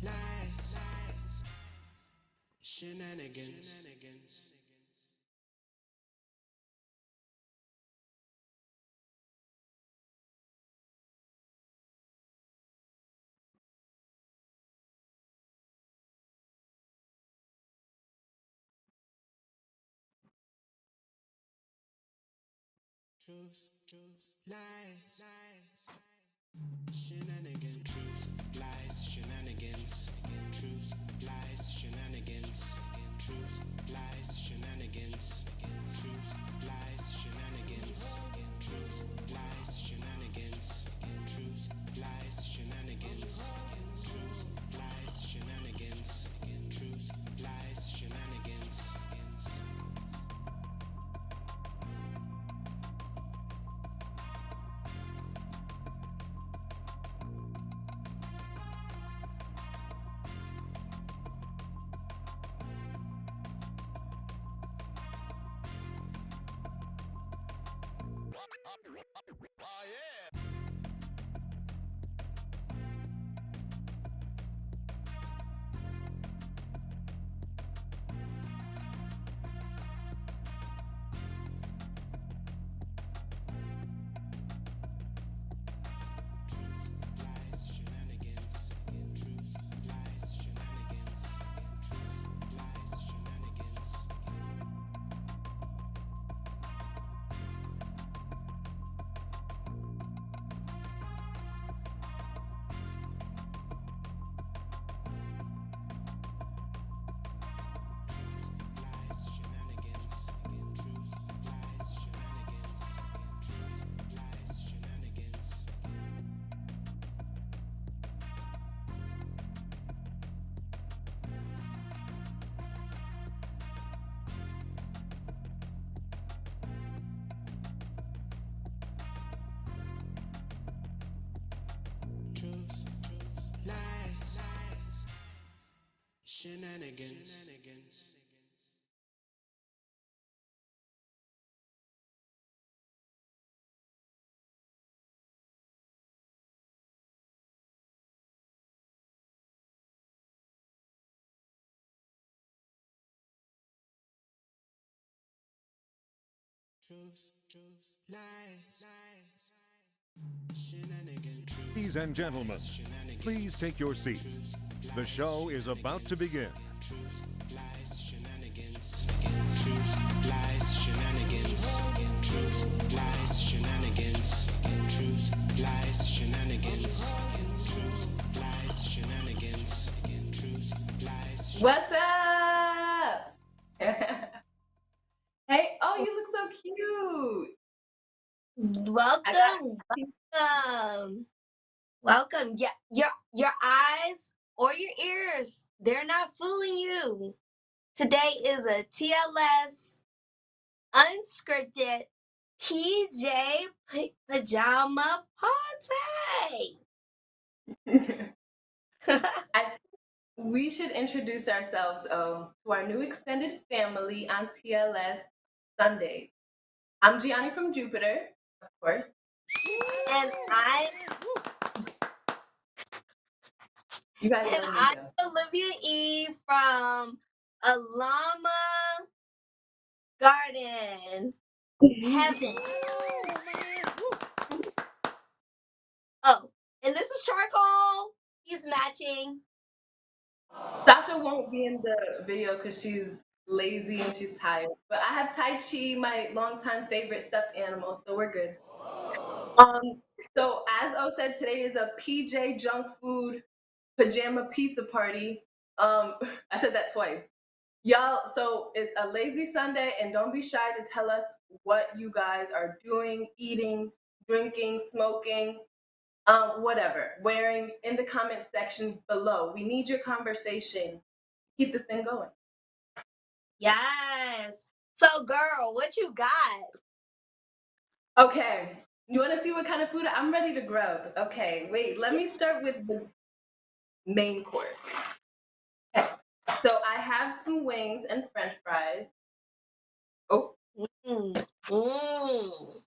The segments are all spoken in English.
lies, shenanigans. Truth, lies, shenanigans. Truth, lies, shenanigans. Truth, lies, shenanigans. Truth, lies, shenanigans. Truth, lies, shenanigans. Truth, lies, shenanigans. Truth, lies, shenanigans. Truth, lies, shenanigans. Truth, lies, shenanigans. Lies, shenanigans. Truth, lies, shenanigans. Ladies and gentlemen, please take your seats. The show is about to begin. Truth, lies, shenanigans. Truth, lies, shenanigans. Truth, lies, shenanigans. Truth, lies, shenanigans. Truth, lies, shenanigans. Truth, lies. What's up? Hey, oh, you look so cute. I got Welcome. Yeah, your eyes or your ears, they're not fooling you. Today is a TLS unscripted pajama party. we should introduce ourselves to our new extended family on TLS Sundays. I'm Gianni from Jupiter, of course. and I'm You guys and know me I'm though. Olivia E from Alama Garden Heaven. Oh, and this is Charcoal. He's matching. Sasha won't be in the video because she's lazy and she's tired. But I have Tai Chi, my longtime favorite stuffed animal, so we're good. Um, so as O said, today is a PJ junk food pajama pizza party. I said that twice. Y'all, so it's a lazy Sunday, and don't be shy to tell us what you guys are doing, eating, drinking, smoking, whatever, wearing in the comment section below. We need your conversation. Keep this thing going. Yes. So, girl, what you got? Okay, you want to see what kind of food? I'm ready to grub. Okay, wait, let me start with the main course. Okay, so I have some wings and French fries. Oh, Mm. Mm.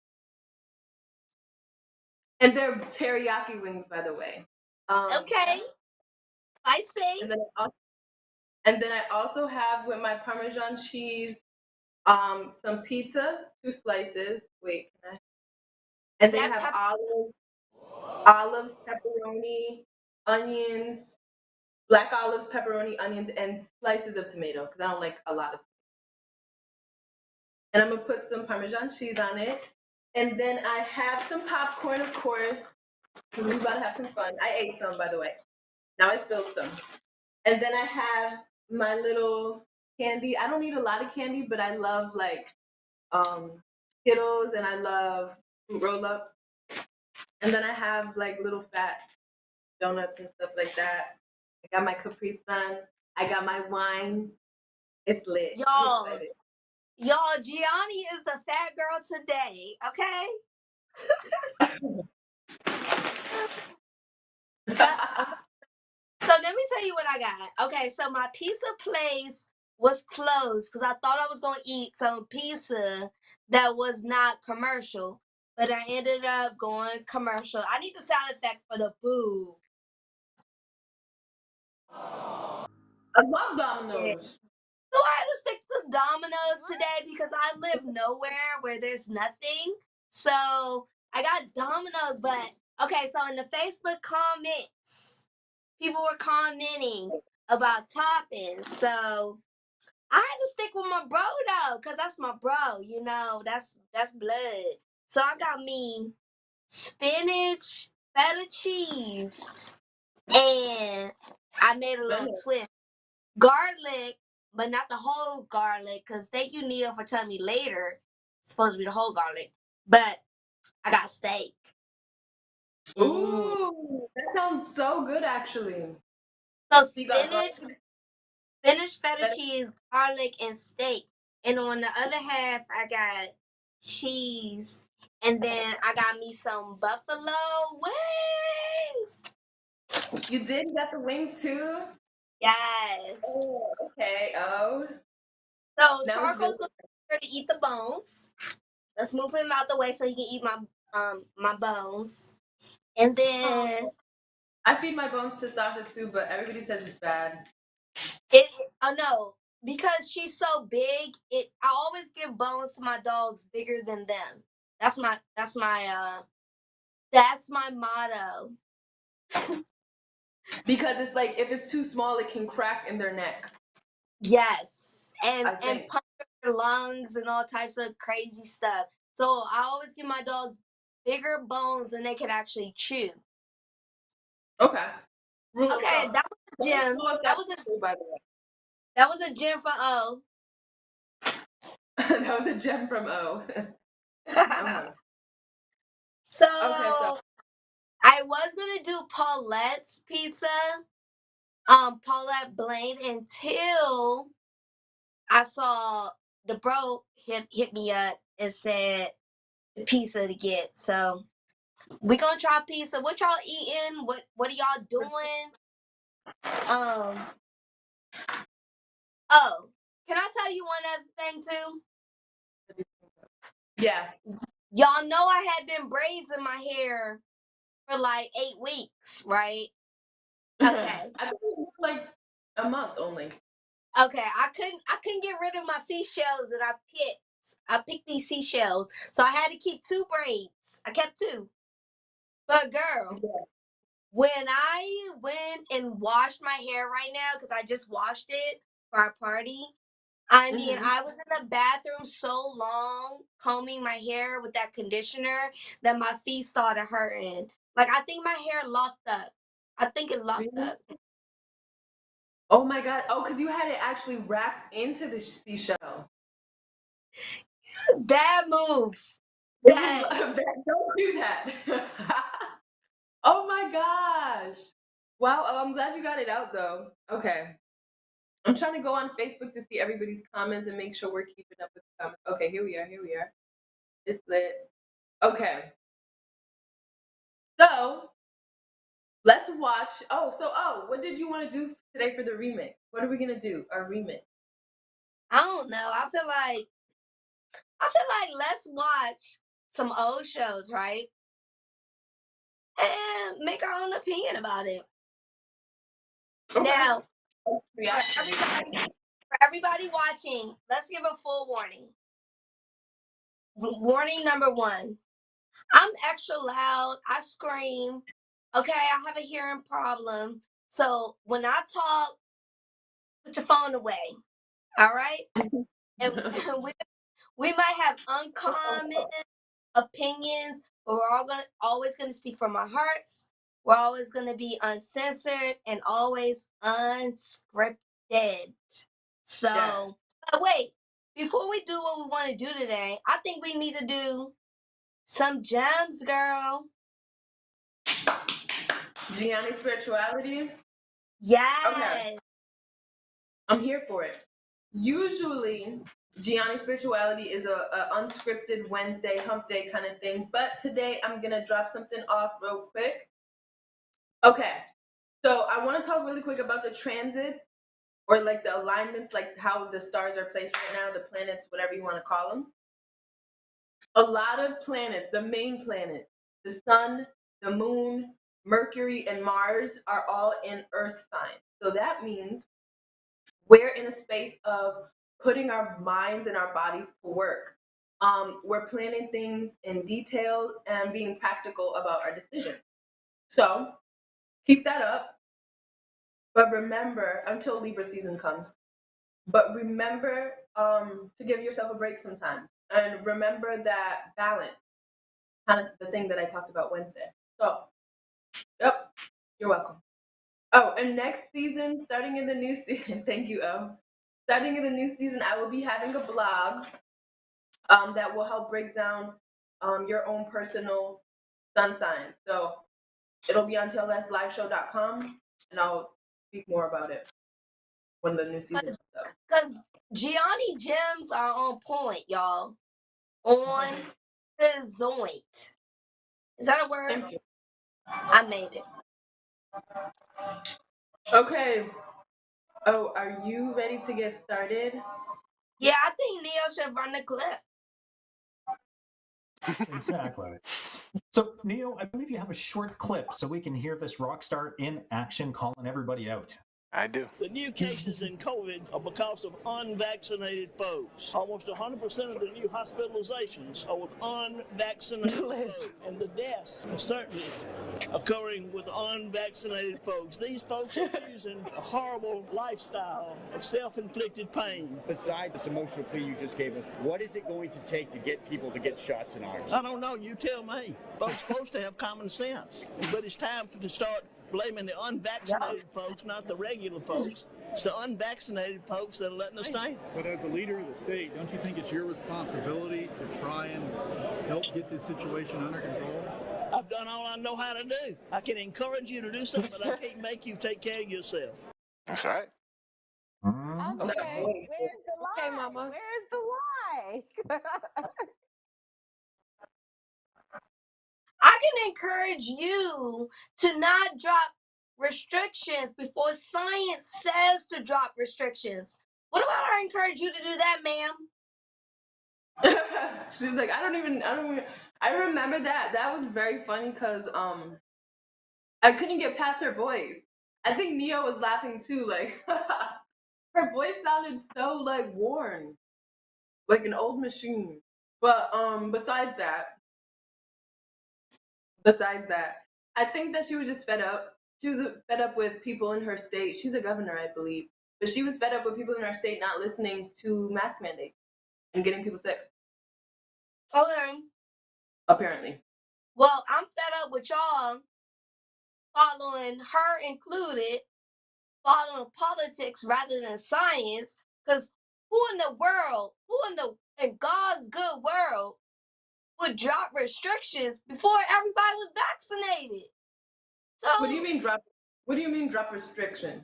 and they're teriyaki wings, by the way. Okay. Spicy. And then I also have with my Parmesan cheese, some pizza, 2 slices. Wait, can I? Is And then I that have pepper? olives, pepperoni, onions, black olives, pepperoni, onions, and slices of tomato because I don't like a lot of. And I'm gonna put some Parmesan cheese on it. And then I have some popcorn, of course, because we're about to have some fun. I ate some, by the way. Now I spilled some. And then I have my little candy. I don't eat a lot of candy, but I love like Skittles and I love fruit roll-ups. And then I have like little fat donuts and stuff like that. I got my Capri Sun. I got my wine. It's lit. I'm Y'all, excited. Gianni is the fat girl today, okay? So let me tell you what I got. Okay, so my pizza place was closed because I thought I was going to eat some pizza that was not commercial, but I ended up going commercial. I need the sound effect for the boo. I love Yeah. Domino's. So I had to stick to Domino's today because I live nowhere where there's nothing. So I got Domino's, but okay, so in the Facebook comments, people were commenting about toppings. So I had to stick with my bro though, cause that's my bro. You know, that's blood. So I got me spinach, feta cheese, and I made a little twist. Garlic, but not the whole garlic, cause thank you Neil for telling me later. It's supposed to be the whole garlic, but I got steak. Mm. Ooh, that sounds so good actually. So So you got spinach, feta garlic. cheese, garlic, and steak. And on the other half, I got cheese. And then I got me some buffalo wings. You did get the wings too? Yes. Oh, okay. Oh, So that was good. Charcoal's going to eat the bones. Let's move him out the way so he can eat my bones. And then Oh, I feed my bones to Sasha too, but everybody says it's bad. oh no, because she's so big, I always give bones to my dogs bigger than them. That's my motto. Because it's like if it's too small, it can crack in their neck. Yes, I and think. puncture their lungs and all types of crazy stuff. So I always give my dogs bigger bones than they can actually chew. Okay. Rule of Okay, thumb. that was a Let us gem. know if That that's was a true, by the way. that was a gem for O. That was a gem from O. Okay. Okay, so So I was gonna do Paulette's pizza, Paulette Blaine, until I saw the bro hit me up and said the pizza to get. So we gonna try pizza. What y'all eating? What are y'all doing? Um. Oh, can I tell you one other thing too? yeah. Y'all know I had them braids in my hair for like 8 weeks, right? Okay. I think it was like a month only. Okay. I couldn't get rid of my seashells that I picked. I picked these seashells, so I had to keep 2 braids. I kept 2. But girl, Yeah. when I went and washed my hair right now, because I just washed it for our party, I mean, Mm-hmm. I was in the bathroom so long combing my hair with that conditioner that my feet started hurting. Like, I think my hair locked up. I think it locked Really? up. Oh my God. Oh, because you had it actually wrapped into the seashell. Bad move. It was Bad. don't do that. Oh my gosh. Wow. Oh, I'm glad you got it out though. Okay. I'm trying to go on Facebook to see everybody's comments and make sure we're keeping up with the comments. Okay, here we are. Here we are. It's lit. Okay. So let's watch. What did you want to do today for the remix? What are we gonna do? Our remix. I don't know. I feel like let's watch some old shows, right? And make our own opinion about it. Okay. Now, Yeah. for everybody watching, let's give a full warning. Warning number 1. I'm extra loud. I scream. Okay, I have a hearing problem. So when I talk, put your phone away. All right? And we might have uncommon opinions, but we're always gonna speak from our hearts. We're always gonna be uncensored and always unscripted. So, wait, before we do what we want to do today, I think we need to do some gems, girl. Gianni spirituality. Yes. Okay. I'm here for it. Usually, Gianni spirituality is a unscripted Wednesday hump day kind of thing, but today I'm gonna drop something off real quick. Okay, so I want to talk really quick about the transits or like the alignments, like how the stars are placed right now, the planets, whatever you want to call them. A lot of planets, the main planets, the sun, the moon, Mercury, and Mars are all in Earth signs. So that means we're in a space of putting our minds and our bodies to work. We're planning things in detail and being practical about our decisions. So keep that up, but remember until Libra season comes. But remember to give yourself a break sometimes, and remember that balance, kind of the thing that I talked about Wednesday. So, yep, you're welcome. Oh, and next season, starting in the new season, thank you, O. Starting in the new season, I will be having a blog that will help break down your own personal sun signs. So it'll be on TLSLiveShow.com, and I'll speak more about it when the new season comes up. Because Gianni gems are on point, y'all. On the joint. Is that a word? Thank you. I made it. Okay. Oh, are you ready to get started? Yeah, I think Neo should run the clip. Exactly. So, Neo, I believe you have a short clip so we can hear this rock star in action calling everybody out. I do. The new cases in COVID are because of unvaccinated folks. Almost 100% of the new hospitalizations are with unvaccinated folks. And the deaths are certainly occurring with unvaccinated folks. These folks are choosing a horrible lifestyle of self-inflicted pain. Besides this emotional plea you just gave us, what is it going to take to get people to get shots in arms? I don't know, you tell me. Folks are supposed to have common sense. But it's time to start blaming the unvaccinated folks, not the regular folks. It's the unvaccinated folks that are letting us down. But as a leader of the state, don't you think it's your responsibility to try and help get this situation under control? I've done all I know how to do. I can encourage you to do something, but I can't make you take care of yourself. That's right. Okay, where's the lie? Okay, Mama. Where's the lie? I can encourage you to not drop restrictions before science says to drop restrictions. What about I encourage you to do that, ma'am? She's like, I don't even. I remember that. That was very funny because I couldn't get past her voice. I think Neo was laughing too. Like her voice sounded so like worn, like an old machine. But besides that, I think that she was just fed up. She was fed up with people in her state. She's a governor, I believe, but she was fed up with people in her state not listening to mask mandates and getting people sick. Okay. Apparently. Well, I'm fed up with y'all following her included, following politics rather than science. Because who in the world, in God's good world, would drop restrictions before everybody was vaccinated? So What do you mean drop? What do you mean drop restrictions?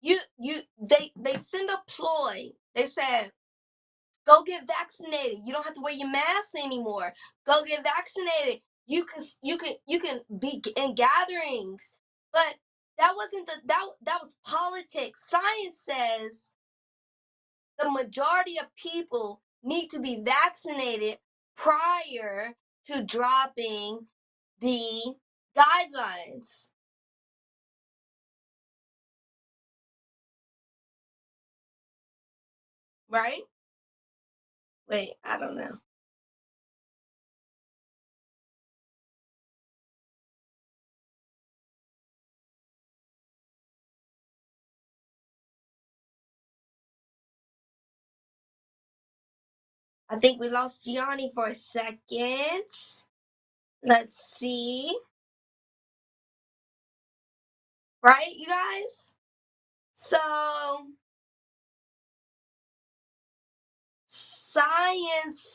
They send a ploy. They said, go get vaccinated. You don't have to wear your mask anymore. Go get vaccinated. You can be in gatherings. But that wasn't that was politics. Science says the majority of people need to be vaccinated prior to dropping the guidelines. right? Wait, I don't know. I think we lost Gianni for a second. Let's see. Right, you guys? So, science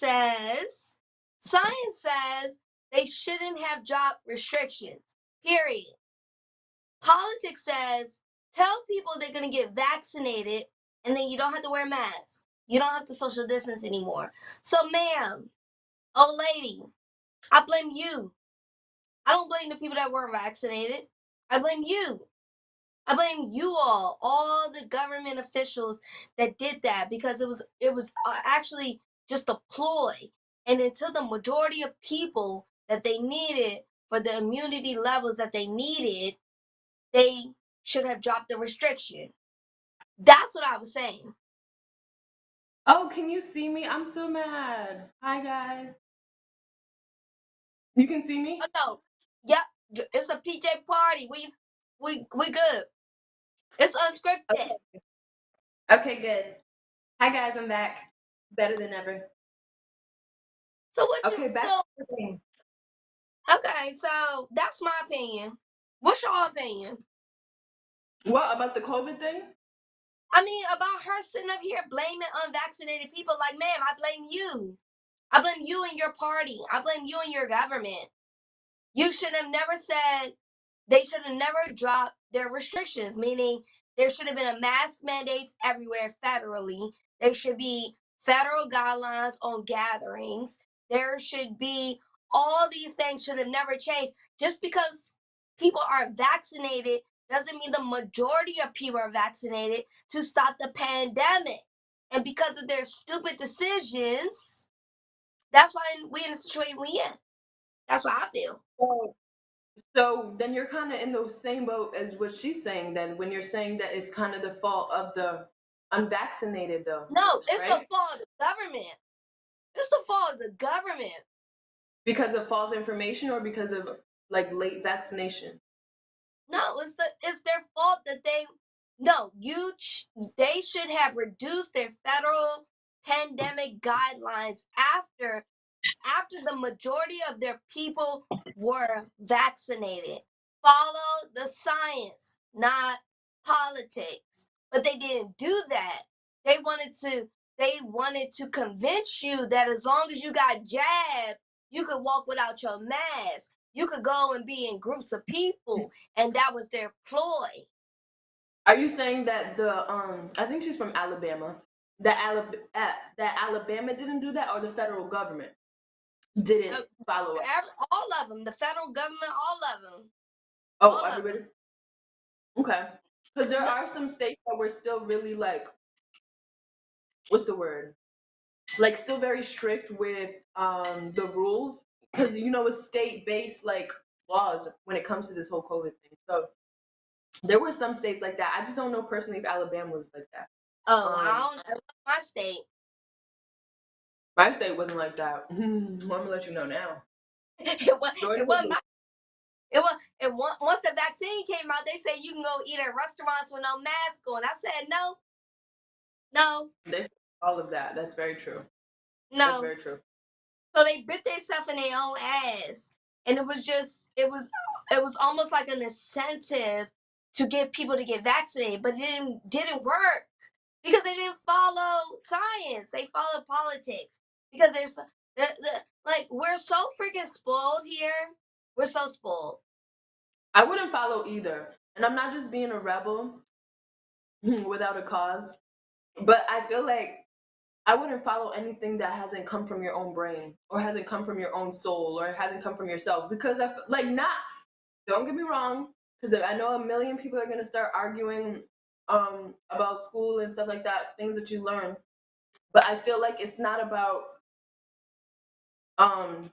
says they shouldn't have job restrictions. Period. Politics says tell people they're going to get vaccinated and then you don't have to wear a mask. You don't have to social distance anymore. So, ma'am, old lady, I blame you. I don't blame the people that weren't vaccinated. I blame you. I blame you all the government officials that did that because it was actually just a ploy. And until the majority of people that they needed for the immunity levels that they needed, they should have dropped the restriction. That's what I was saying. Oh, can you see me? I'm so mad. Hi guys. You can see me? Oh no. Yep, it's a PJ party. We good. It's unscripted. Okay, good. Hi guys, I'm back. Better than ever. So what you Okay, back so to the thing. okay, so that's my opinion. What's your opinion? What about the COVID thing? I mean, about her sitting up here blaming unvaccinated people. Like, ma'am, I blame you. I blame you and your party. I blame you and your government. You should have never said, they should have never dropped their restrictions, meaning there should have been a mask mandates everywhere federally. There should be federal guidelines on gatherings. There should be all these things should have never changed. Just because people are vaccinated doesn't mean the majority of people are vaccinated to stop the pandemic. And because of their stupid decisions, that's why we're in the situation we're in. That's what I feel. So then you're kind of in the same boat as what she's saying then when you're saying that it's kind of the fault of the unvaccinated though, No, it's right? the fault of the government. It's the fault of the government. Because of false information or because of like late vaccination? No, it's their fault that they should have reduced their federal pandemic guidelines after the majority of their people were vaccinated. Follow the science, not politics. But they didn't do that. They wanted to convince you that as long as you got jabbed, you could walk without your mask. You could go and be in groups of people, and that was their ploy. Are you saying that the I think she's from Alabama, that Alabama didn't do that or the federal government didn't follow up? All of them, the federal government, all of them. Oh, All of everybody? them. Okay. Because there No, are some states that were still really like, what's the word? Like still very strict with the rules because it's state-based like laws when it comes to this whole COVID thing. So there were some states like that. I just don't know personally if Alabama was like that. oh, I don't know. My state. My state wasn't like that. I'm gonna let you know now. It wasn't my once the vaccine came out, they said you can go eat at restaurants with no mask on. I said no, They said all of that. That's very true. That's no. very true. So they bit themselves in their own ass, and it was almost like an incentive to get people to get vaccinated, but it didn't work because they didn't follow science. They followed politics because like we're so freaking spoiled here. We're so spoiled. I wouldn't follow either, and I'm not just being a rebel without a cause, but I feel like I wouldn't follow anything that hasn't come from your own brain or hasn't come from your own soul or hasn't come from yourself because don't get me wrong, because I know a million people are going to start arguing about school and stuff like that, things that you learn, but I feel like it's not about um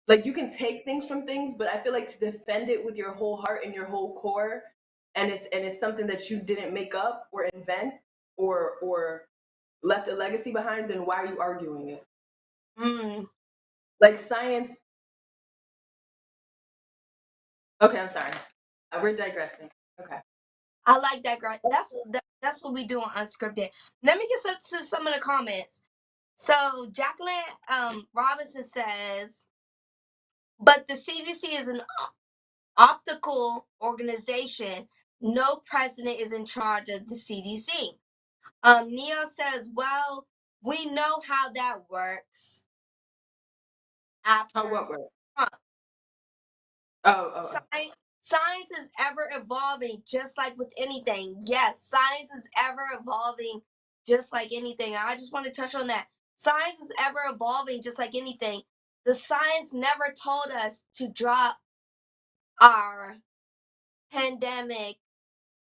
like you can take things from things, but I feel like to defend it with your whole heart and your whole core, and it's something that you didn't make up or invent or left a legacy behind, then why are you arguing it? Mm. Like science. Okay, I'm sorry. We're digressing. Okay. I like that, girl. That's what we do on Unscripted. Let me get to some of the comments. So Jacqueline Robinson says, but the CDC is an optical organization. No president is in charge of the CDC. Neo says, well, we know how that works. After what works? Trump. Oh. Science is ever evolving, just like with anything. Yes, science is ever evolving, just like anything. I just want to touch on that. Science is ever evolving, just like anything. The science never told us to drop our pandemic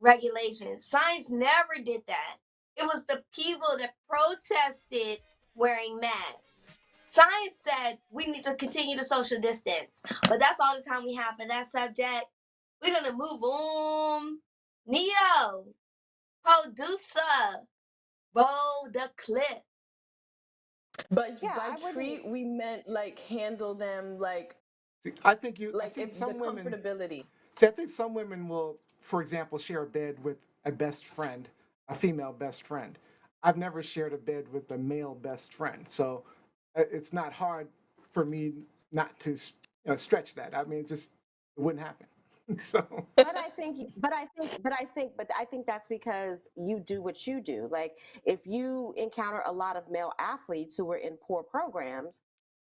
regulations. Science never did that. It was the people that protested wearing masks. Science said we need to continue to social distance. But that's all the time we have for that subject. We're going to move on. Neo, producer, roll the clip. But by treat, we meant like handle them like. I think you. Like I think if some the women. Comfortability. See, I think some women will, for example, share a bed with a best friend, a female best friend. I've never shared a bed with a male best friend, so it's not hard for me not to stretch that. I mean, it wouldn't happen. So. But I think that's because you do what you do. Like if you encounter a lot of male athletes who are in poor programs,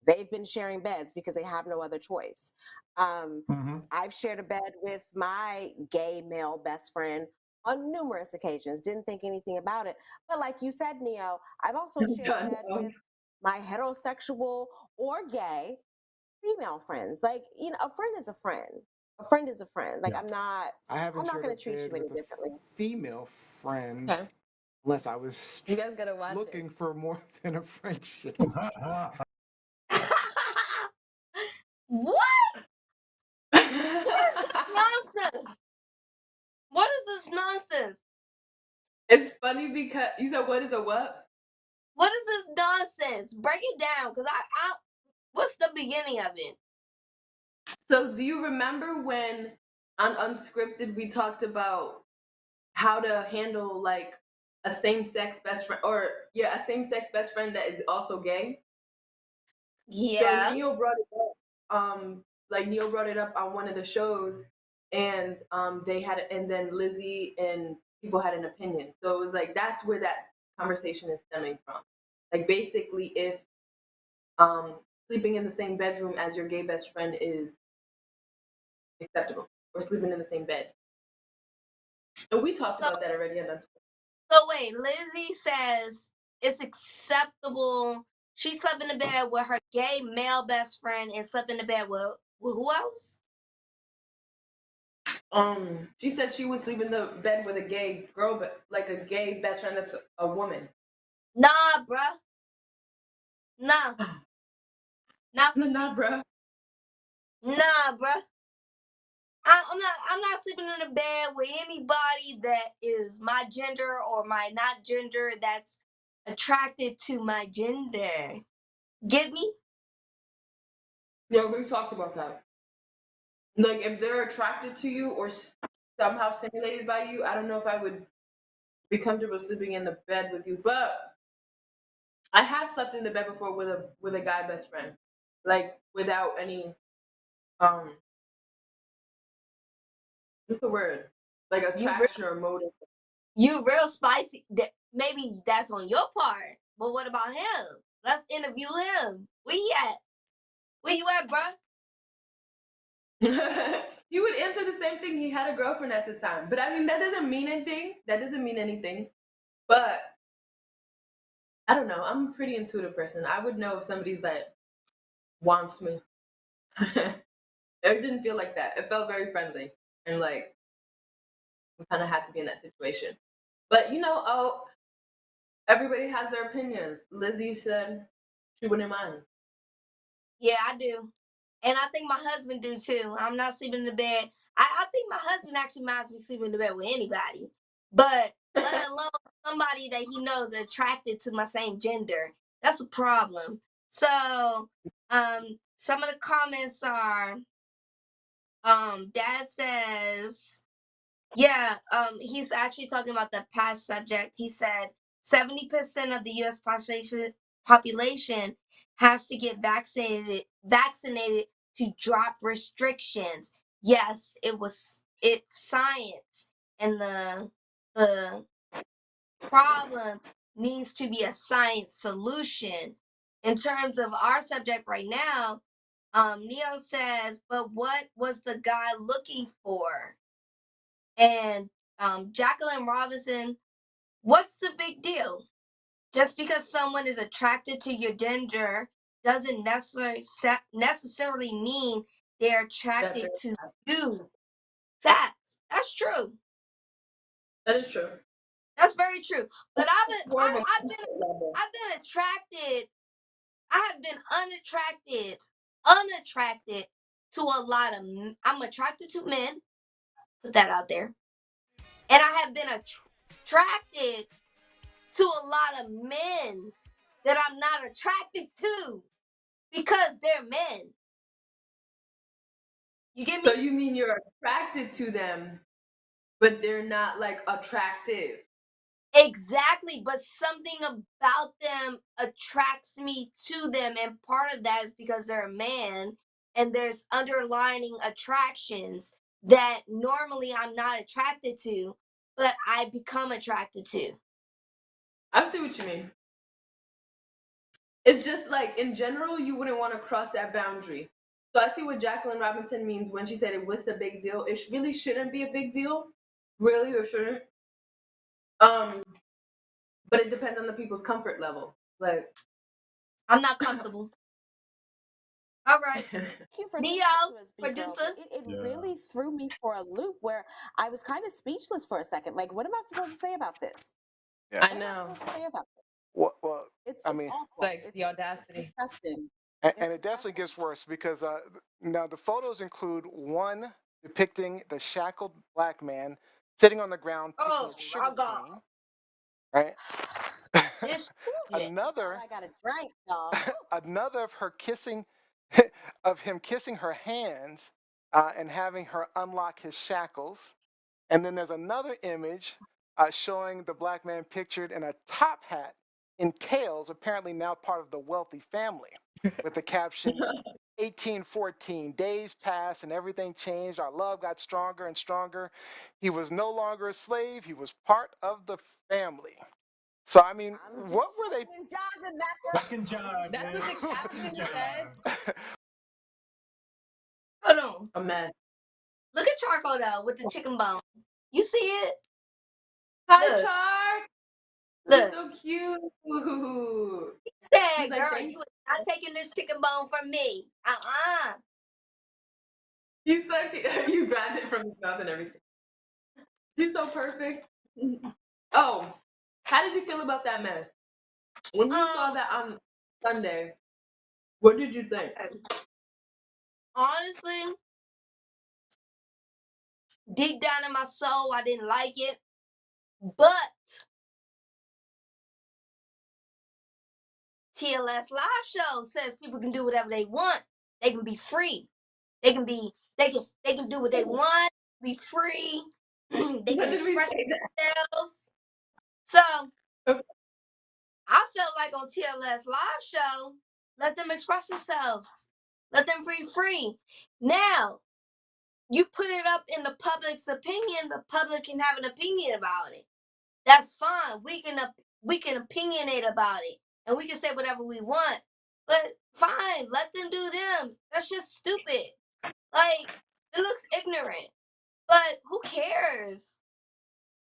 they've been sharing beds because they have no other choice. I've shared a bed with my gay male best friend on numerous occasions. Didn't think anything about it. But like you said, Neo, I've also shared a bed with my heterosexual or gay female friends. Like, a friend is a friend. A friend is a friend. Like, yeah. I'm not going to treat you any differently. Female friend, unless I was you guys gotta watch looking for more than a friendship. What? Nonsense. What is this nonsense? It's funny because you said what is a what? What is this nonsense? Break it down, because I what's the beginning of it? So do you remember when on Unscripted we talked about how to handle like a same-sex best friend, or a same-sex best friend that is also gay? Yeah. So Neil brought it up. Neil brought it up on one of the shows, and and then Lizzie and people had an opinion. So it was like that's where that conversation is stemming from. Like basically, if sleeping in the same bedroom as your gay best friend is acceptable, or sleeping in the same bed. So we talked about that already. So wait, Lizzie says it's acceptable. She slept in the bed with her gay male best friend and slept in the bed with who else? She said she would sleep in the bed with a gay girl, but like a gay best friend that's a woman. Nah, bruh. Nah. Not for me. Nah, bruh. Nah, bruh. I'm not sleeping in a bed with anybody that is my gender or my not gender that's attracted to my gender. Get me? Yeah, we talked about that. Like if they're attracted to you or somehow stimulated by you, I don't know if I would be comfortable sleeping in the bed with you. But I have slept in the bed before with a guy best friend, like without any what's the word? Like attraction or motive. You real spicy. Maybe that's on your part, but what about him? Let's interview him. Where you at? Where you at, bruh? He would answer the same thing. He had a girlfriend at the time. But I mean, that doesn't mean anything. But I don't know. I'm a pretty intuitive person. I would know if somebody's like wants me. It didn't feel like that. It felt very friendly. And like we kind of had to be in that situation. But everybody has their opinions. Lizzie said she wouldn't mind. Yeah, I do. And I think my husband do too. I'm not sleeping in the bed. I think my husband actually minds me sleeping in the bed with anybody. But let alone somebody that he knows attracted to my same gender. That's a problem. So, some of the comments are, Dad says, yeah, he's actually talking about the past subject. He said 70% of the U.S. population has to get vaccinated to drop restrictions. Yes, it's science, and the problem needs to be a science solution. In terms of our subject right now, Neo says, but what was the guy looking for? And Jacqueline Robinson, what's the big deal? Just because someone is attracted to your gender doesn't necessarily mean they're attracted to you. Facts. That's true. That is true. That's very true. But I've been attracted. I have been unattracted to a lot of. I'm attracted to men. Put that out there. And I have been attracted to a lot of men that I'm not attracted to because they're men. You get me? So you mean you're attracted to them, but they're not like attractive? Exactly, but something about them attracts me to them, and part of that is because they're a man, and there's underlining attractions that normally I'm not attracted to, but I become attracted to. I see what you mean. It's just like in general, you wouldn't want to cross that boundary. So I see what Jacqueline Robinson means when she said it was a big deal. It really shouldn't be a big deal, really, or shouldn't. But it depends on the people's comfort level. Like, I'm not comfortable. All right. Thank you for Neo, listening to us, B-Girl. producer. It really threw me for a loop where I was kind of speechless for a second. Like, what am I supposed to say about this? Yeah. I know. What am I supposed to say about this? Well, It's I mean, awful. Like It's the audacity. disgusting. and it definitely gets worse because now the photos include one depicting the shackled black man sitting on the ground picking Oh, a sugar God. cane, right? This Another, I got a drink, dog. another of her kissing, of him kissing her hands and having her unlock his shackles. And then there's another image showing the black man pictured in a top hat in tails, apparently now part of the wealthy family, with the caption 1814, days passed and everything changed. Our love got stronger and stronger. He was no longer a slave, he was part of the family. So, I mean, what were they? Duck and jive. That's what the caption said. Hold on. A mess. Look at Charcoal though with the chicken bone. You see it? Hi, Look. Chark. Look. You're so cute. He said, He's like, girl, thank you are not taking this chicken bone from me. He's so cute. You grabbed it from his mouth and everything. He's so perfect. Oh, how did you feel about that mess? When you saw that on Sunday, what did you think? Honestly, deep down in my soul, I didn't like it. But TLS Live Show says people can do whatever they want. They can be free. They can do what they want, be free. They can express themselves. So I felt like on TLS Live Show, let them express themselves. Let them be free. Now, you put it up in the public's opinion, the public can have an opinion about it. That's fine. We can opinionate about it. And we can say whatever we want. But fine, let them do them. That's just stupid. Like, it looks ignorant. But who cares?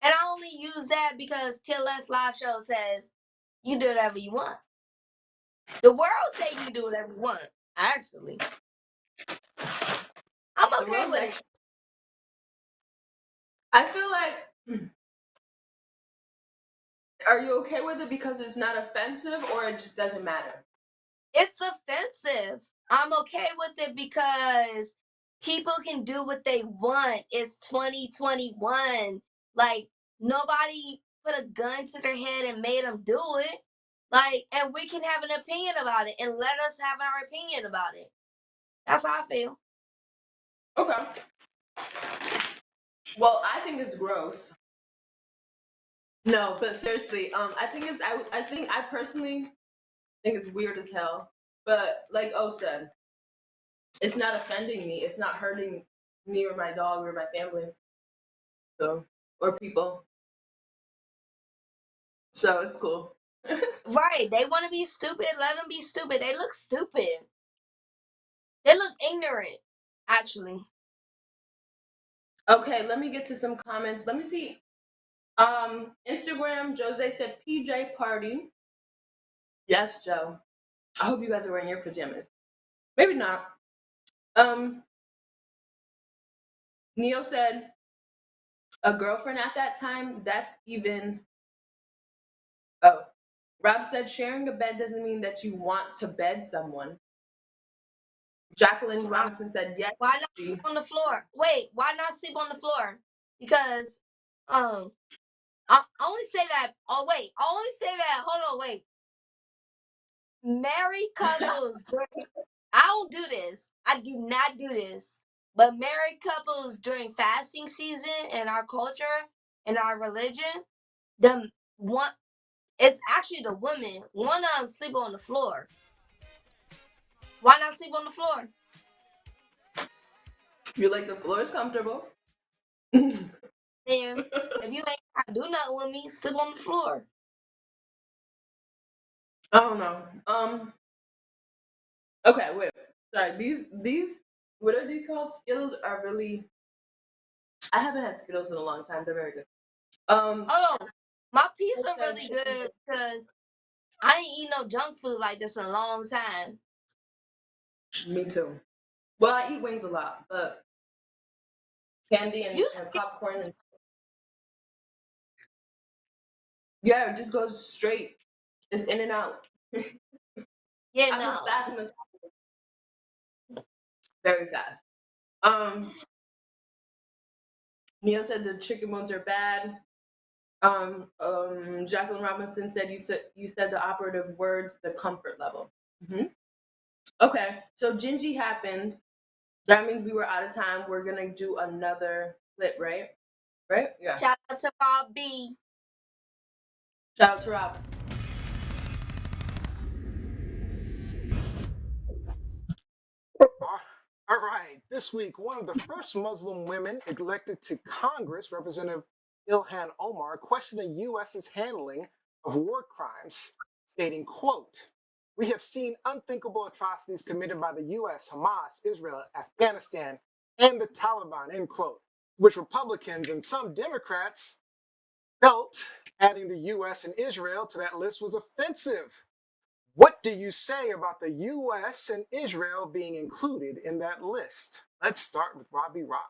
And I only use that because TLS Live Show says you do whatever you want. The world say you can do whatever you want, actually. I'm okay with it. I feel like, are you okay with it because it's not offensive or it just doesn't matter? It's offensive. I'm okay with it because people can do what they want. It's 2021. Like, nobody put a gun to their head and made them do it. Like, and we can have an opinion about it and let us have our opinion about it. That's how I feel. Okay. Well, I think it's gross. No, but seriously, I think I personally think it's weird as hell. But like O said, it's not offending me. It's not hurting me or my dog or my family. So, or people. So it's cool. Right. They want to be stupid. Let them be stupid. They look stupid. They look ignorant, actually. Okay, let me get to some comments. Let me see. Instagram, Jose said PJ party. Yes, Joe. I hope you guys are wearing your pajamas. Maybe not. Neo said a girlfriend at that time. That's even. Oh, Rob said sharing a bed doesn't mean that you want to bed someone. Jacqueline Robinson said yes. Why not sleep on the floor? Wait, why not sleep on the floor? Because I only say that. Oh wait, I only say that. Hold on, wait. Married couples. I don't do this. I do not do this. But married couples during fasting season in our culture, in our religion, the one it's actually the women want to sleep on the floor. Why not sleep on the floor? You like the floor is comfortable. And if you ain't got to do nothing with me, sleep on the floor. I don't know. Okay, wait. Sorry. These what are these called? Skittles are really. I haven't had Skittles in a long time. They're very good. Oh, my pizza really good because I ain't eat no junk food like this in a long time. Me too. Well, I eat wings a lot, but candy and popcorn and yeah, it just goes straight. It's in and out. Yeah, I no. move fast and very fast. Neil said the chicken bones are bad. Jacqueline Robinson said you said the operative words, the comfort level. Mm-hmm. Okay, so Gingy happened. That means we were out of time. We're gonna do another clip, right? Right? Yeah. Shout out to Rob B. Shout out to Rob. All right. This week, one of the first Muslim women elected to Congress, Representative Ilhan Omar, questioned the U.S.'s handling of war crimes, stating, quote, "We have seen unthinkable atrocities committed by the U.S., Hamas, Israel, Afghanistan, and the Taliban," end quote, which Republicans and some Democrats felt adding the U.S. and Israel to that list was offensive. What do you say about the U.S. and Israel being included in that list? Let's start with Robbie Rock.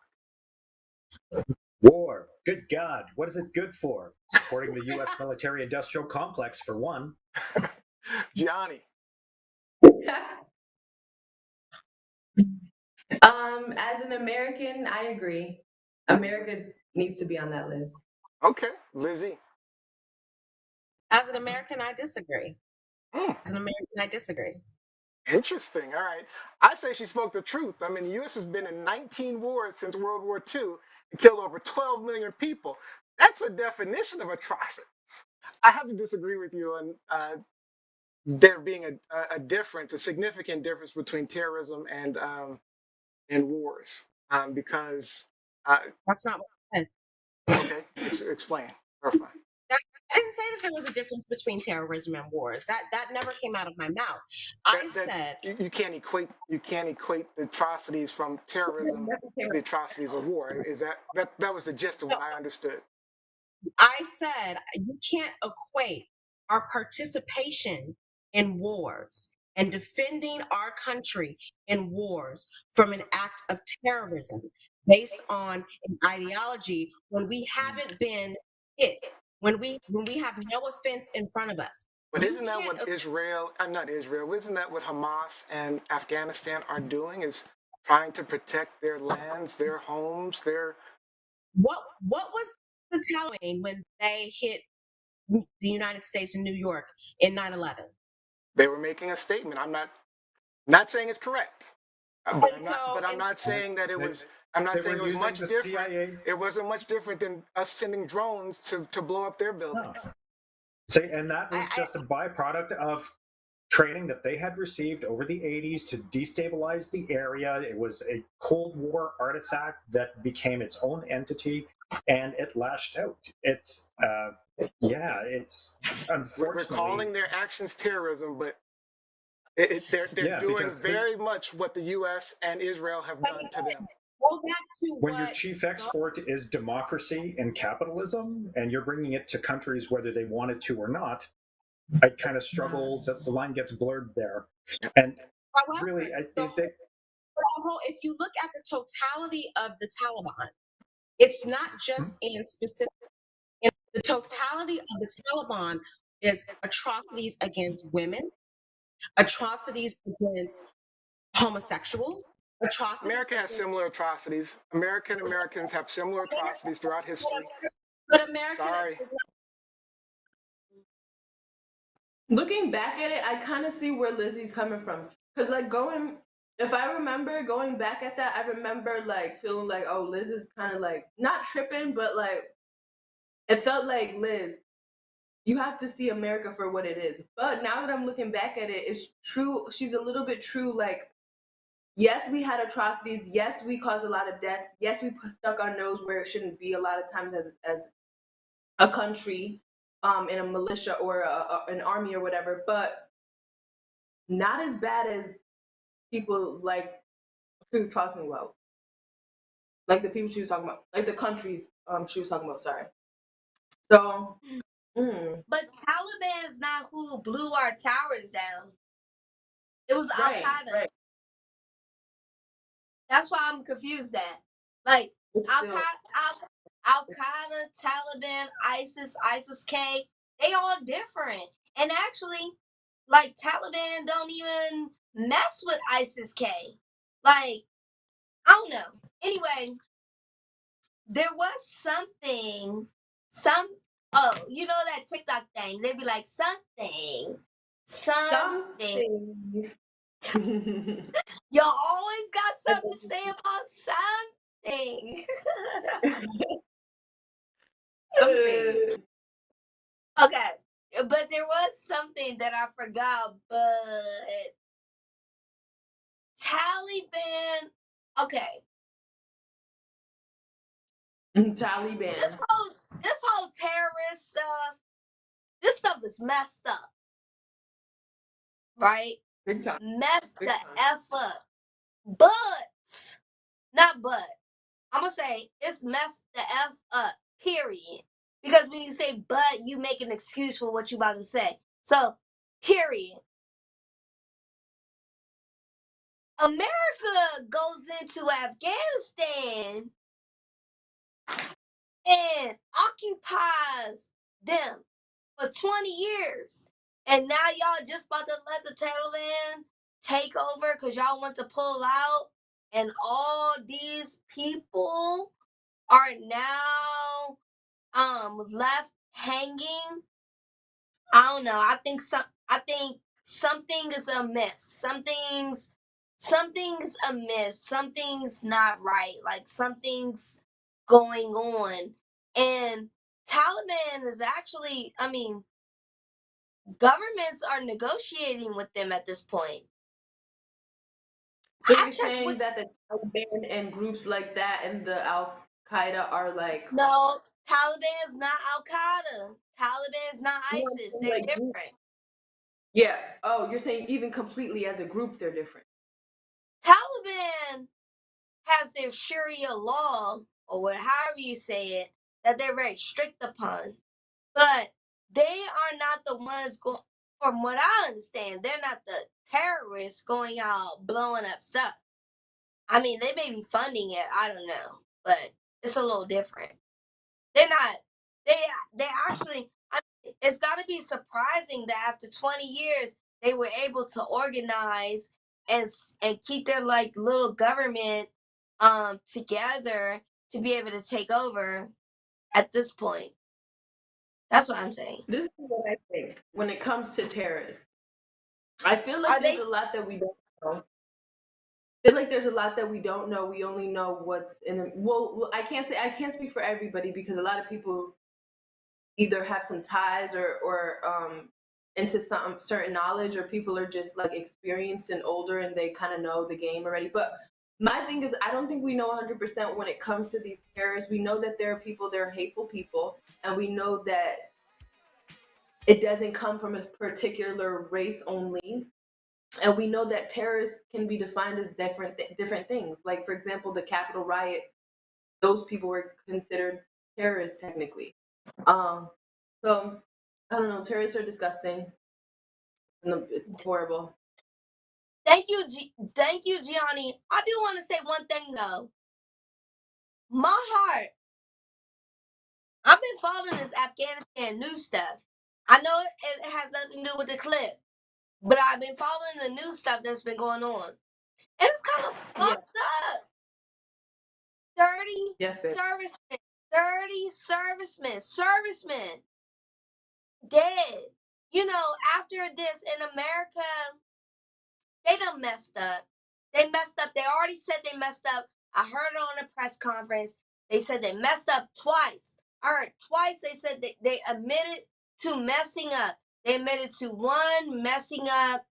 War. Good God. What is it good for? Supporting the U.S. military-industrial complex, for one. Gianni. As an American, I agree. America needs to be on that list. Okay, Lizzie. As an American, I disagree. As an American, I disagree. Interesting. All right. I say she spoke the truth. I mean, the U.S. has been in 19 wars since World War II and killed over 12 million people. That's a definition of atrocities. I have to disagree with you on there being a difference, a significant difference between terrorism and wars, because that's not what I said. Okay, explain. Clarify. I didn't say that there was a difference between terrorism and wars. That never came out of my mouth. I said you can't equate the atrocities from terrorism to the atrocities of war. Is that was the gist of what I understood? I said you can't equate our participation in wars and defending our country in wars from an act of terrorism based on an ideology when we haven't been hit, when we have no offense in front of us. But isn't that what Israel, not Israel, isn't that what Hamas and Afghanistan are doing, is trying to protect their lands, their homes, their... What was the Taliban when they hit the United States and New York in 9/11? They were making a statement. I'm not saying it's correct, but And so, I'm not saying that it was. I'm not They saying were it was using much the different. CIA. It wasn't much different than us sending drones to blow up their No. buildings. See, and that was just a byproduct of training that they had received over the 80s to destabilize the area. It was a Cold War artifact that became its own entity, and it lashed out. It's it's unfortunately We're calling their actions terrorism, but they're doing very much what the U.S. and Israel have done to them. Go back to when your chief export is democracy and capitalism, and you're bringing it to countries whether they wanted to or not, I kind of struggle that the line gets blurred there. And however, really, I think that if you look at the totality of the Taliban, it's not just in specific. The totality of the Taliban is atrocities against women, atrocities against homosexuals, atrocities. America has similar atrocities. Americans have similar atrocities throughout history. But America Sorry. is not. Looking back at it, I kind of see where Lizzie's coming from. Because, like, if I remember going back at that, I remember, like, feeling like, oh, Liz is kind of, like, not tripping, but, like, it felt like, Liz, you have to see America for what it is. But now that I'm looking back at it, it's true. She's a little bit true. Like, yes, we had atrocities. Yes, we caused a lot of deaths. Yes, we stuck our nose where it shouldn't be a lot of times as a country, in a militia or an army or whatever. But not as bad as people like she was talking about. Like the people she was talking about. Like the countries she was talking about, sorry. So But Taliban is not who blew our towers down. It was Al right, Qaeda. right. That's why I'm confused at. Like It's Al still Qaeda, Taliban, ISIS K, they all different. And actually, like Taliban don't even mess with ISIS K. Like, I don't know. Anyway, there was something, you know that TikTok thing. They'd be like something. You always got something to say about something. something. Okay, but there was something that I forgot, but Taliban. Okay, Taliban. this whole terrorist stuff. This stuff is messed up, right? Big time. Messed Big the time. F up. But not but. I'm gonna say it's messed the F up. Period. Because when you say but, you make an excuse for what you about to say. So, period. America goes into Afghanistan and occupies them for 20 years. And now y'all just about to let the Taliban take over because y'all want to pull out. And all these people are now left hanging. I don't know. I think something is amiss. Something's amiss. Something's not right. Like something's going on. And Taliban is actually, I mean, governments are negotiating with them at this point. So you're saying that the Taliban and groups like that and the Al Qaeda are like No, Taliban is not Al Qaeda. Taliban is not ISIS. They're like different. Yeah. Oh, you're saying even completely as a group they're different. Taliban has their Sharia law, or however you say it, that they're very strict upon. But they are not the ones going, from what I understand, they're not the terrorists going out blowing up stuff. I mean, they may be funding it, I don't know, but it's a little different. They're not, they actually, I mean, it's got to be surprising that after 20 years, they were able to organize and keep their like little government together to be able to take over at this point. That's what I'm saying. This is what I think when it comes to terrorists. I feel like Are there's they? a lot that we don't know. I feel like there's a lot that we don't know. We only know what's in them. Well, I can't speak for everybody because a lot of people either have some ties or into some certain knowledge, or people are just like experienced and older and they kind of know the game already. But my thing is, I don't think we know 100% when it comes to these terrorists. We know that there are people, there are hateful people, and we know that it doesn't come from a particular race only. And we know that terrorists can be defined as different things. Like, for example, the Capitol riots, those people were considered terrorists technically. So I don't know. Terrorists are disgusting. It's horrible. Thank you, Gianni. I do want to say one thing though. My heart. I've been following this Afghanistan news stuff. I know it has nothing to do with the clip, but I've been following the news stuff that's been going on, and it's kind of Yeah. fucked up. 30 Yes, babe. servicemen dead. You know, after this in America, they done messed up. They messed up. They already said they messed up. I heard it on a press conference. They said they messed up twice. I heard twice they said they admitted to messing up. They admitted to one, messing up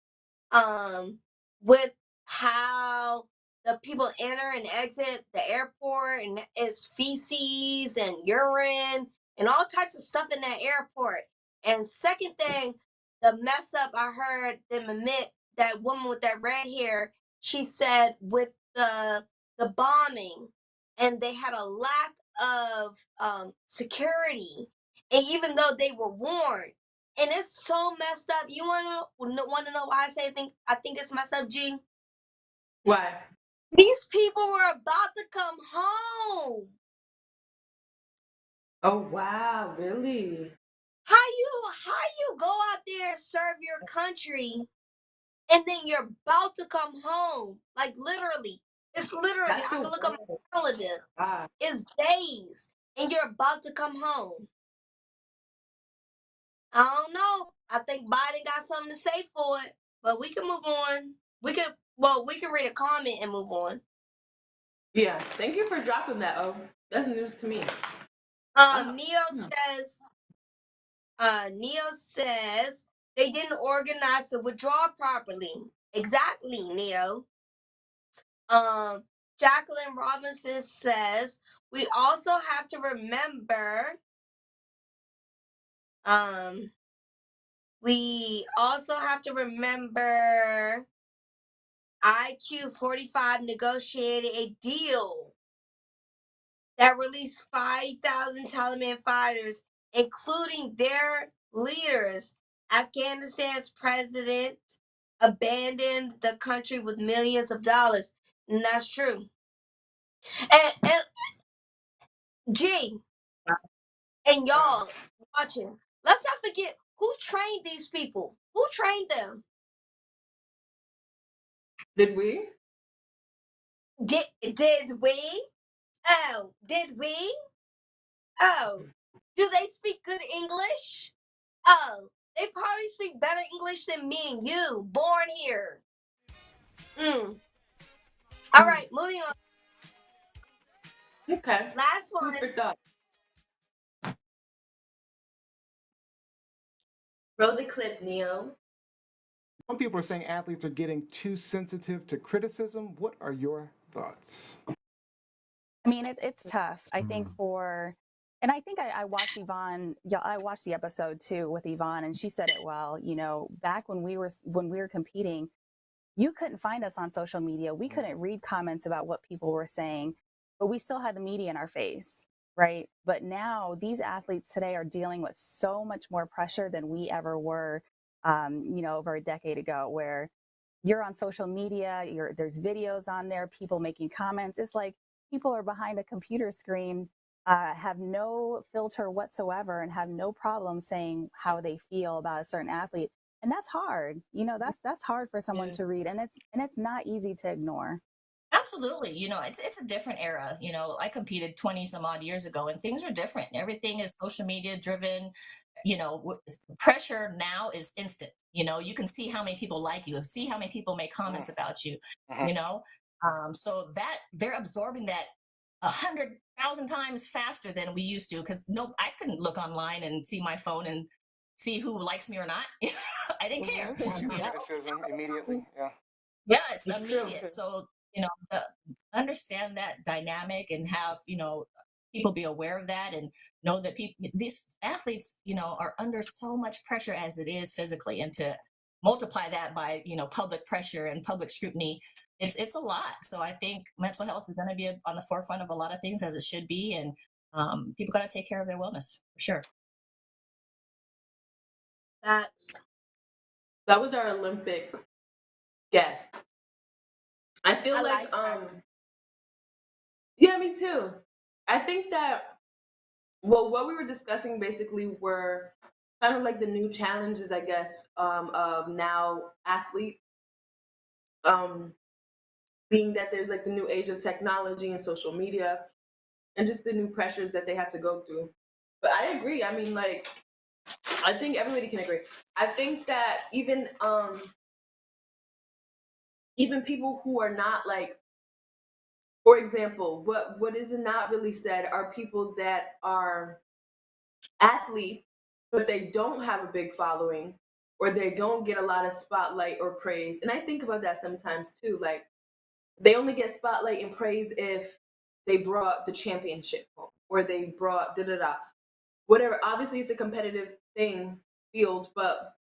with how the people enter and exit the airport, and it's feces and urine and all types of stuff in that airport. And second thing, the mess up I heard them admit, that woman with that red hair, she said with the bombing, and they had a lack of security, and even though they were warned, and it's so messed up. You want to know why I think it's messed up, G? Why? These people were about to come home. Oh wow, really? How you go out there and serve your country, and then you're about to come home? Like literally, it's literally. That's I can so look up my calendar. bad. It's days, and you're about to come home. I don't know. I think Biden got something to say for it, but we can move on. We can read a comment and move on. Yeah. Thank you for dropping that. Oh, that's news to me. Neo says they didn't organize the withdrawal properly. Exactly, Neo. Jacqueline Robinson says we also have to remember. We also have to remember IQ 45 negotiated a deal that released 5,000 Taliban fighters, including their leaders. Afghanistan's president abandoned the country with millions of dollars. And that's true. And G, and y'all watching, let's not forget who trained these people. Who trained them? Did we? Did we? Oh, did we? Oh, do they speak good English? Oh, they probably speak better English than me and you, born here. All right, moving on. Okay. Last one. Food for thought. Roll the clip, Neo. Some people are saying athletes are getting too sensitive to criticism. What are your thoughts? I mean, it's tough. I think and I think I watched Yvonne. Yeah, I watched the episode too with Yvonne, and she said it well. You know, back when we were competing, you couldn't find us on social media. We couldn't read comments about what people were saying, but we still had the media in our face, right? But now these athletes today are dealing with so much more pressure than we ever were, over a decade ago, where you're on social media, there's videos on there, people making comments. It's like people are behind a computer screen, have no filter whatsoever, and have no problem saying how they feel about a certain athlete. And that's hard. That's hard for someone to read, and it's not easy to ignore. Absolutely. It's a different era. I competed 20 some odd years ago, and things were different. Everything is social media driven. pressure now is instant. You can see how many people like you, see how many people make comments about you, so that they're absorbing that 100,000 times faster than we used to. Because I couldn't look online and see my phone and see who likes me or not. I didn't care. Criticism immediately. Yeah. Yeah, it's immediate. True. So, understand that dynamic and have, people be aware of that and know that these athletes, are under so much pressure as it is physically, and to multiply that by, public pressure and public scrutiny, it's a lot. So I think mental health is going to be on the forefront of a lot of things, as it should be. And people got to take care of their wellness for sure. That was our Olympic guest. I feel like yeah, me too. I think that, well, what we were discussing basically were kind of like the new challenges, I guess, of now athletes, being that there's like the new age of technology and social media, and just the new pressures that they have to go through. But I agree. I mean, like, I think everybody can agree. I think that even people who are not like, for example, what is not really said are people that are athletes, but they don't have a big following, or they don't get a lot of spotlight or praise. And I think about that sometimes too. Like, they only get spotlight and praise if they brought the championship home, or they brought da da da. Whatever. Obviously, it's a competitive field, but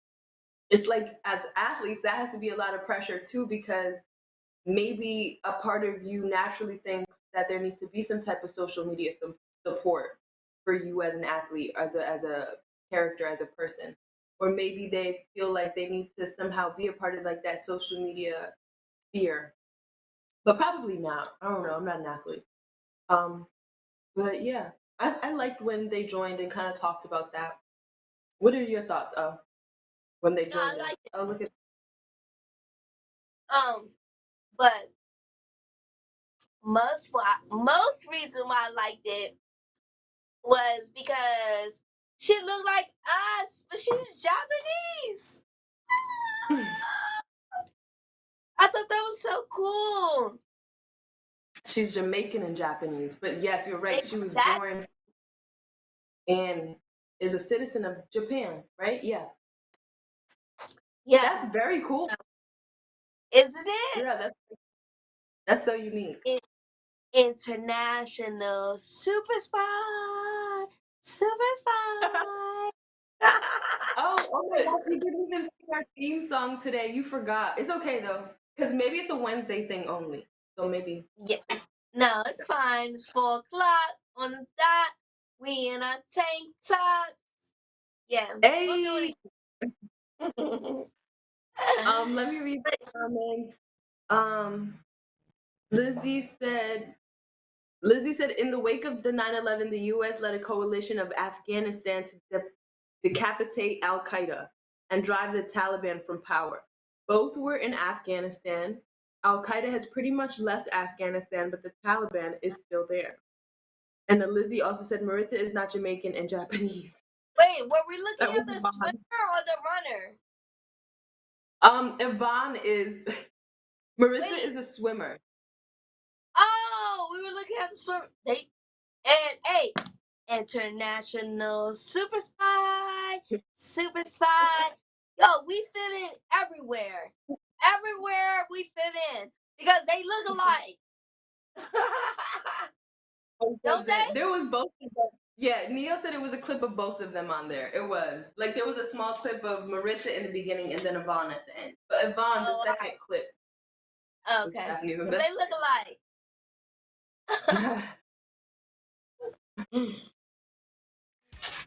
it's like, as athletes, that has to be a lot of pressure too, because maybe a part of you naturally thinks that there needs to be some type of social media support for you as an athlete, as a character, as a person. Or maybe they feel like they need to somehow be a part of like that social media sphere. But probably not. I don't know. I'm not an athlete. But yeah, I liked when they joined and kind of talked about that. What are your thoughts of when they joined? I like it. Oh, look at. But most reason why I liked it was because she looked like us, but she's Japanese. I thought that was so cool. She's Jamaican and Japanese, but yes, you're right. She was born and is a citizen of Japan, right? Yeah. Yeah. That's very cool. Isn't it? Yeah, that's so unique. International super spy. Super spy. Oh my gosh, we didn't even sing our theme song today. You forgot. It's okay though, because maybe it's a Wednesday thing only. So maybe. Yeah. No, it's fine. It's 4 o'clock on the dot. We in our tank tops. Yeah. Hey. We'll do it again. Let me read the comments. Lizzie said, in the wake of the 9/11, the U.S. led a coalition of Afghanistan to decapitate al-Qaeda and drive the Taliban from power. Both were in Afghanistan. Al-Qaeda has pretty much left Afghanistan, but the Taliban is still there. And then Lizzie also said, Maritza is not Jamaican and Japanese. Wait, were we looking at the swimmer or the runner? Yvonne is, Maritza is a swimmer. Oh, we were looking at the swimmer. Hey, international super spy. Yo, we fit in everywhere. Everywhere we fit in because they look alike. Don't they? There was both of them. Yeah, Neo said it was a clip of both of them on there. It was. Like, there was a small clip of Maritza in the beginning and then Yvonne at the end. But Yvonne, the second clip. Okay. They look alike.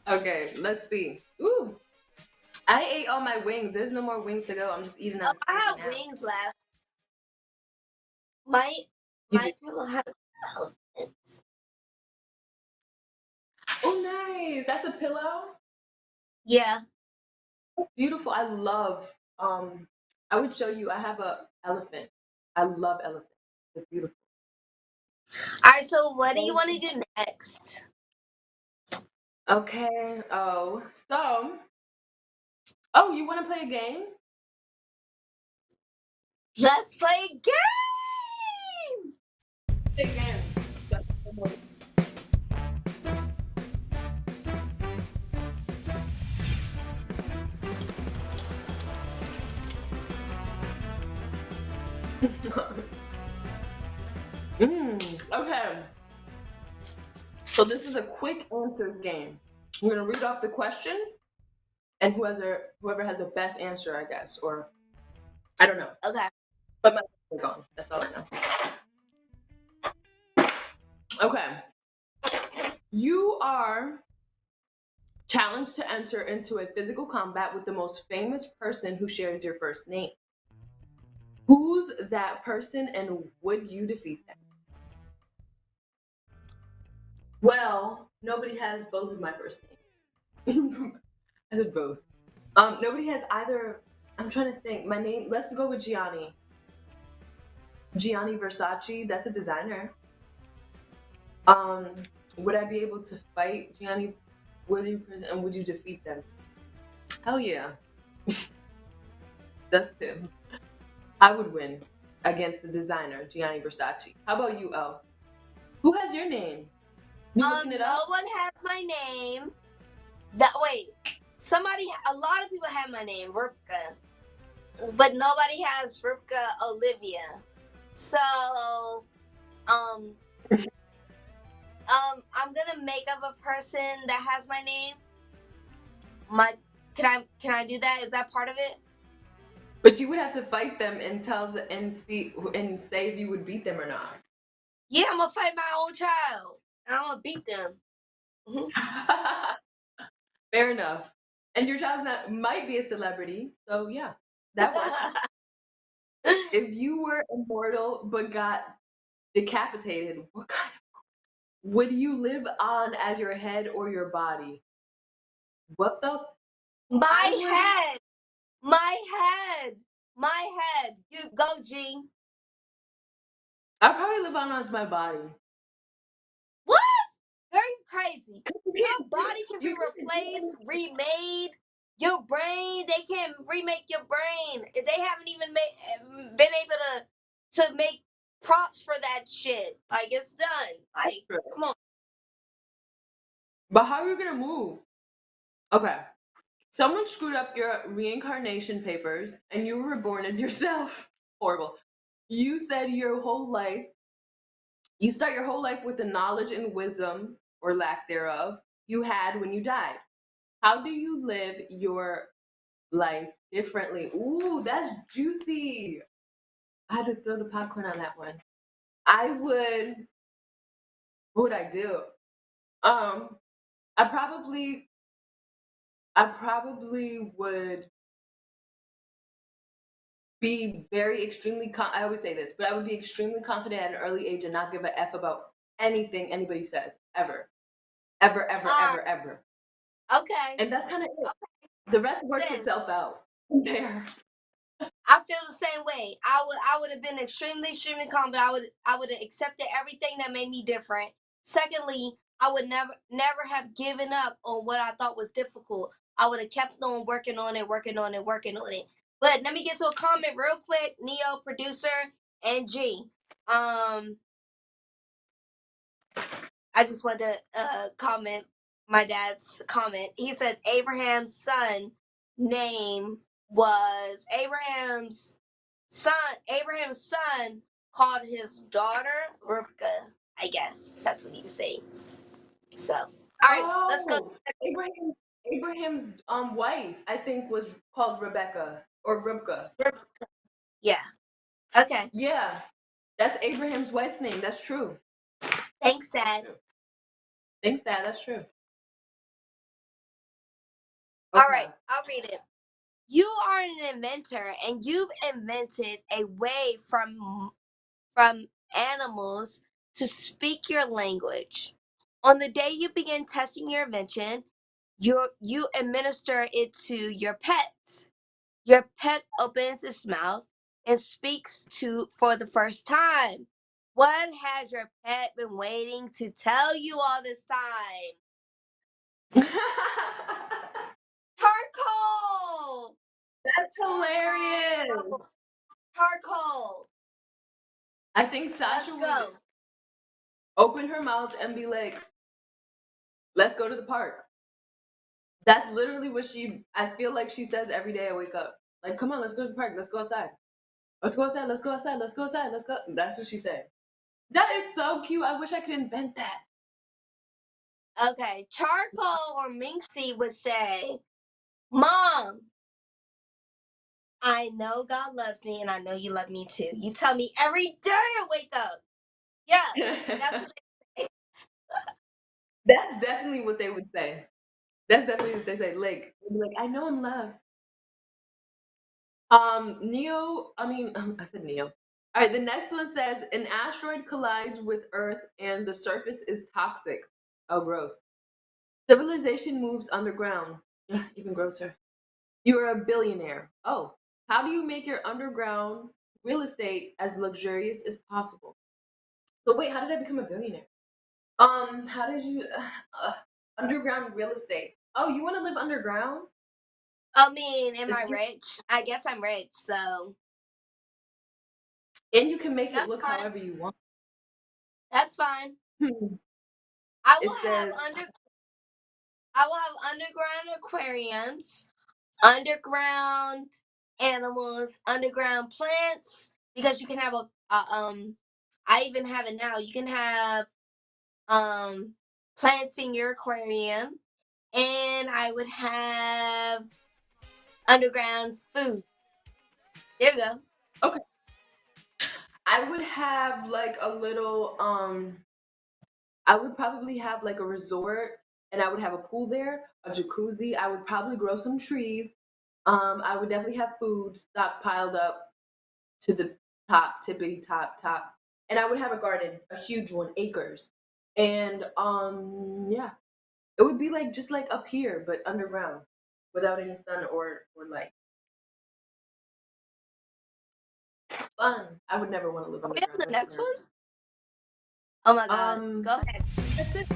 Okay, let's see. Ooh. I ate all my wings. There's no more wings to go. I'm just eating out. I have wings left. My pillow has elephants. Oh, nice. That's a pillow? Yeah. That's beautiful. I love, I would show you. I have a elephant. I love elephants. They're beautiful. All right, so what do you want to do next? Okay. Oh, you want to play a game? Let's play a game. Play a game. Okay. So this is a quick answers game. I'm gonna read off the question, and whoever has the best answer, I guess, or I don't know. Okay. But my are gone. That's all I know. Okay. You are challenged to enter into a physical combat with the most famous person who shares your first name. Who's that person, and would you defeat them? Well, nobody has both of my first names. I said both. Nobody has either. I'm trying to think. My name. Let's go with Gianni. Gianni Versace. That's a designer. Would I be able to fight Gianni? And would you defeat them? Hell yeah. That's him. I would win against the designer Gianni Versace. How about you, El? Who has your name? You looking it No up? one has my name. A lot of people have my name, Ripka, but nobody has Ripka Olivia. So, I'm gonna make up a person that has my name. Can I do that? Is that part of it? But you would have to fight them and say if you would beat them or not. Yeah, I'm gonna fight my own child. I'm gonna beat them. Fair enough. And your child's might be a celebrity, so yeah, that works. If you were immortal but got decapitated, would you live on as your head or your body? What the? My head. You go, G. I'd probably live on as my body. What? Girl, you crazy. Your body can be replaced, remade. Your brain, they can remake your brain. They haven't even been able to make props for that shit. Like, it's done. Like, come on. But how are you gonna move? Okay. Someone screwed up your reincarnation papers and you were reborn as yourself. Horrible. You said you start your whole life with the knowledge and wisdom, or lack thereof, you had when you died. How do you live your life differently? Ooh, that's juicy. I had to throw the popcorn on that one. What would I do? Um, I probably would be very I always say this, but I would be extremely confident at an early age and not give a F about anything anybody says, ever. Ever, ever, ever, ever. Okay. And that's kind of it. The rest works Sis, itself out there. I feel the same way. I would have been extremely confident. I would have accepted everything that made me different. Secondly, I would never have given up on what I thought was difficult. I would have kept on working on it. But let me get to a comment real quick. Neo, producer, and G. I just wanted to comment my dad's comment. He said Abraham's son name was Abraham's son. Abraham's son called his daughter Rivka. I guess that's what he was saying. So, all right, let's go. Abraham's wife, I think, was called Rebecca or Ribka. Yeah. Okay. Yeah, that's Abraham's wife's name. That's true. Thanks, Dad. Thanks, Dad. That's true. Okay. All right, I'll read it. You are an inventor, and you've invented a way from animals to speak your language. On the day you begin testing your invention, you administer it to your pet. Your pet opens its mouth and speaks for the first time. What has your pet been waiting to tell you all this time? Charcoal. That's hilarious. Charcoal. I think Sasha Let's would go. open her mouth and be like, let's go to the park. That's literally what I feel like she says every day I wake up. Like, come on, let's go to the park. Let's go outside. Let's go outside. Let's go outside. Let's go outside. Let's go. That's what she said. That is so cute. I wish I could invent that. Okay, Charcoal or Minxie would say, Mom, I know God loves me and I know you love me too. You tell me every day I wake up. Yeah, that's what they say. That's definitely what they would say. That's definitely what they say. Like, I know I'm loved. I said Neo. All right, the next one says an asteroid collides with Earth and the surface is toxic. Oh, gross. Civilization moves underground. Ugh, even grosser. You are a billionaire. Oh, how do you make your underground real estate as luxurious as possible? So wait, how did I become a billionaire? How did you underground real estate? Oh, you want to live underground? I mean, am I rich? I guess I'm rich, so. And you can make it That's look fine. however you want. That's fine. Hmm. I It will says have underground aquariums, underground animals, underground plants, because you can have I even have it now. You can have plants in your aquarium, and I would have underground food. There you go. okay. I would have like a little I would probably have like a resort and I would have a pool there, a jacuzzi. I would probably grow some trees. I would definitely have food stockpiled up to the top, tippity top. And I would have a garden, a huge one, acres. And yeah, it would be like just like up here, but underground, without any sun or light. Fun. I would never want to live Are we on underground. the That's next one? embarrassing. Oh my God. Go ahead. That's it.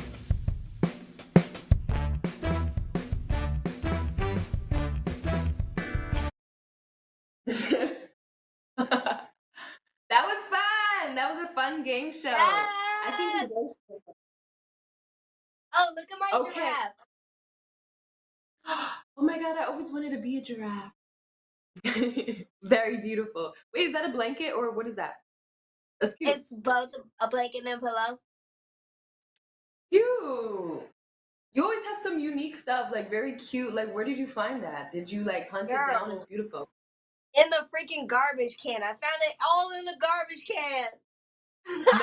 That was fun. That was a fun game show. I think we Yes. both. Oh, look at my Okay. giraffe. Oh my God, I always wanted to be a giraffe. Very beautiful. Wait, is that a blanket or what is that? That's cute. It's both a blanket and a pillow. Cute. You always have some unique stuff, like very cute. Like, where did you find that? Did you like hunt it down? It's Girl, beautiful. in the freaking garbage can. I found it all in the garbage can.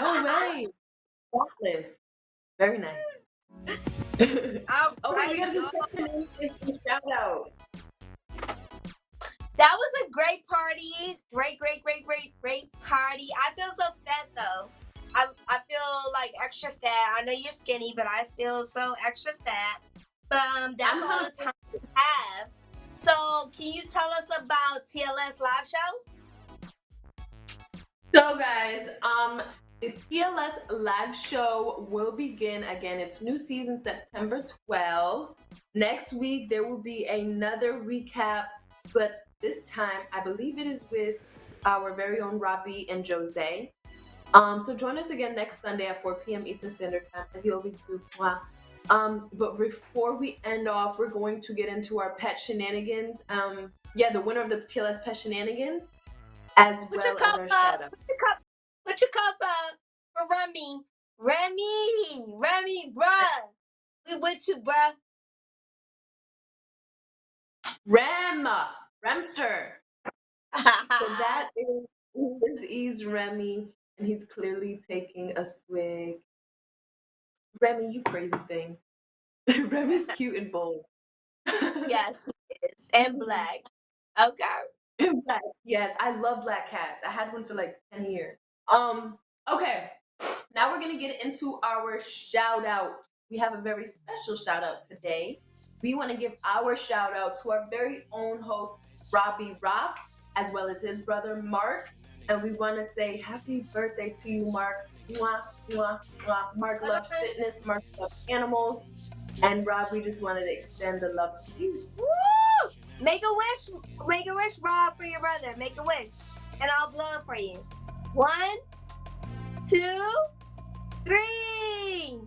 No way. Spotless. Very nice. Oh wait, we gotta do some shout outs. That was a great party. Great party. I feel so fat though. I feel like extra fat. I know you're skinny, but I feel so extra fat. But that's all the time we have. So can you tell us about TLS Live Show? So guys, the TLS live show will begin again. It's new season September 12th. Next week there will be another recap, but this time I believe it is with our very own Robbie and Jose. So join us again next Sunday at 4 p.m. Eastern Standard Time, as you always do. Wow. But before we end off, we're going to get into our pet shenanigans. The winner of the TLS pet shenanigans, as well as our shout out. Put your cup up for Remy. Remy, bruh. We with you, bruh. Remster. So that is Remy, and he's clearly taking a swig. Remy, you crazy thing. Remy's cute and bold. Yes, he is. And black. Okay. Black. Yes, I love black cats. I had one for like 10 years. Okay. Now we're gonna get into our shout out. We have a very special shout out today. We want to give our shout out to our very own host, Robbie Rock, as well as his brother Mark. And we want to say happy birthday to you, Mark. Mwah, mwah, mwah. Mark loves fitness, Mark loves animals. And Rob, we just wanted to extend the love to you. Woo! Make a wish, Rob, for your brother. Make a wish, and I'll blow it for you. 1, 2, 3.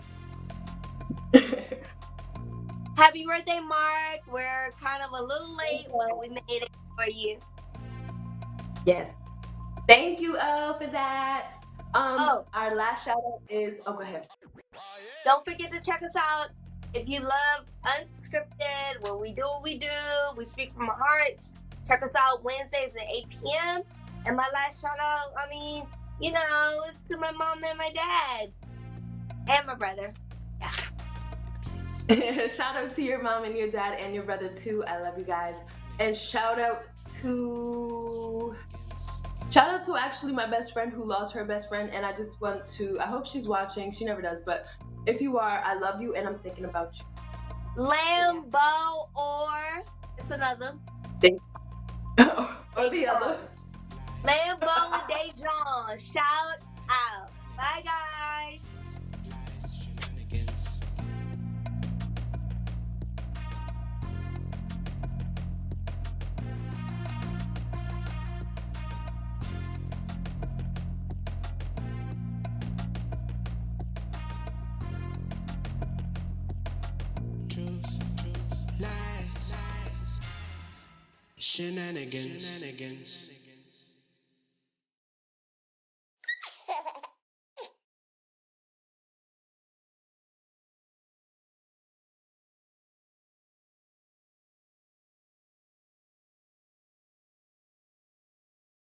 Happy birthday, Mark. We're kind of a little late, but we made it for you. Yes. Thank you, for that. Our last shout out is, go ahead. Don't forget to check us out. If you love Unscripted, where we do what we do, we speak from our hearts. Check us out Wednesdays at 8 p.m. And my last shout out, is to my mom and my dad. And my brother. Yeah. Shout out to your mom and your dad and your brother too. I love you guys. And shout out to actually my best friend who lost her best friend. And I just want to, I hope she's watching. She never does, but if you are, I love you and I'm thinking about you. Lambo or it's another. Or the other. Lambo and Dejon. Shout out. Bye, guys. Shenanigans.